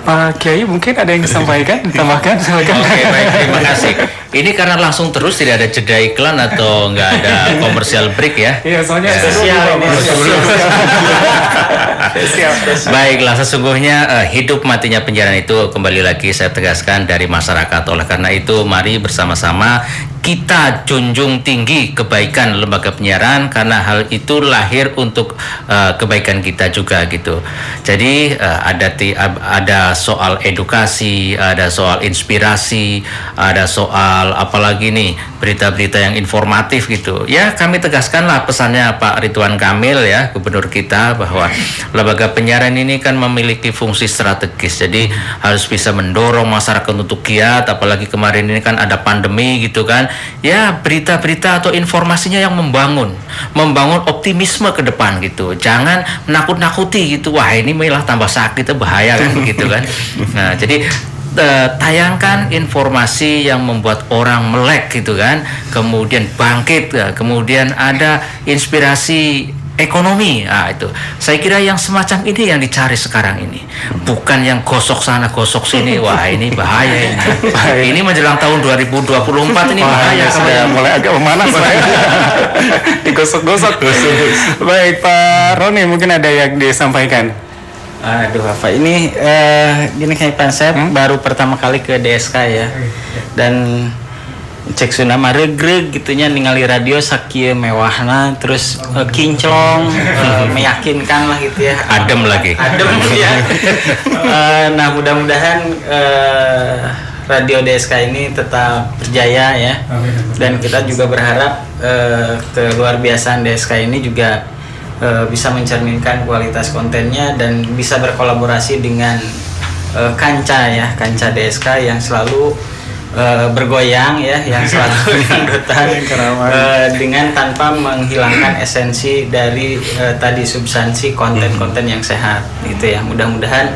Pak Kiai mungkin ada yang disampaikan, ditambahkan, silakan. Oke, baik, terima kasih. Ini karena langsung terus, tidak ada jeda iklan atau nggak ada komersial break ya? Iya, soalnya spesial ini. Baiklah, sesungguhnya hidup matinya penyiaran itu kembali lagi saya tegaskan dari masyarakat. Oleh karena itu, mari bersama-sama kita junjung tinggi kebaikan lembaga penyiaran, karena hal itu lahir untuk kebaikan kita juga gitu. Jadi ada soal edukasi, ada soal inspirasi, ada soal apalagi nih berita-berita yang informatif gitu. Ya, kami tegaskanlah pesannya Pak Ridwan Kamil ya, gubernur kita, bahwa lembaga penyiaran ini kan memiliki fungsi strategis. Jadi harus bisa mendorong masyarakat untuk giat, apalagi kemarin ini kan ada pandemi gitu kan. Ya, berita-berita atau informasinya yang membangun optimisme ke depan gitu. Jangan menakut-nakuti gitu. Wah, ini malah tambah sakit, bahaya kan gitu kan. Nah, jadi tayangkan informasi yang membuat orang melek gitu kan, kemudian bangkit, kemudian ada inspirasi ekonomi. Nah, itu saya kira yang semacam ini yang dicari sekarang ini, bukan yang gosok sana gosok sini. Wah, ini bahaya ini. Ini menjelang tahun 2024 ini bahaya. Saya mulai agak memanas saya. Digosok-gosok. Baik, Pak Roni, mungkin ada yang disampaikan. Aduh, apa ini gini kayak saya baru pertama kali ke DSK ya, dan cek Sunda maregreg gitunya ningali radio sakieu mewahna, terus kinclong, meyakinkan lah gitu ya, adem ya. Nah, mudah-mudahan radio DSK ini tetap berjaya ya, dan kita juga berharap keluar biasaan DSK ini juga bisa mencerminkan kualitas kontennya dan bisa berkolaborasi dengan Kanca DSK yang selalu bergoyang ya, yang selalu dangdutan dengan tanpa menghilangkan esensi dari tadi substansi konten-konten yang sehat gitu ya. Mudah-mudahan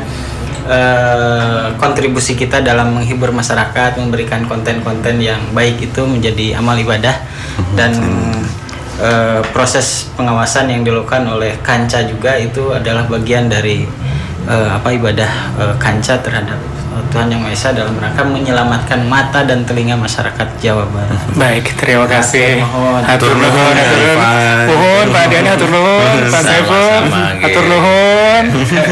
kontribusi kita dalam menghibur masyarakat, memberikan konten-konten yang baik itu menjadi amal ibadah, dan proses pengawasan yang dilakukan oleh Kanca juga itu adalah bagian dari ibadah Kanca terhadap Tuhan Yang Maha Esa dalam rangka menyelamatkan mata dan telinga masyarakat Jawa Barat. Baik, terima kasih. Hatur nuhun, Pak Diani, hatur nuhun, Pak Saiful, hatur nuhun,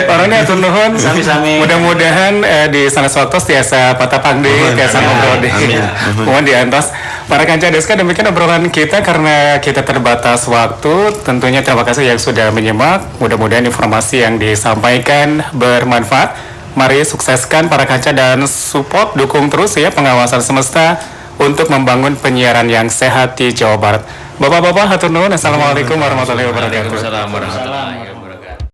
orangnya hatur nuhun. Sami-sami. Mudah-mudahan di sana waktu tiasa patapang di tiasa ngobrol di mohon diantos. Para Kanca DSK, demikian obrolan kita karena kita terbatas waktu. Tentunya terima kasih yang sudah menyimak. Mudah-mudahan informasi yang disampaikan bermanfaat. Mari sukseskan para Kanca dan support, dukung terus ya pengawasan semesta untuk membangun penyiaran yang sehat di Jawa Barat. Bapak-bapak, hatur nuhun. Assalamualaikum warahmatullahi wabarakatuh. Waalaikumsalam warahmatullahi wabarakatuh.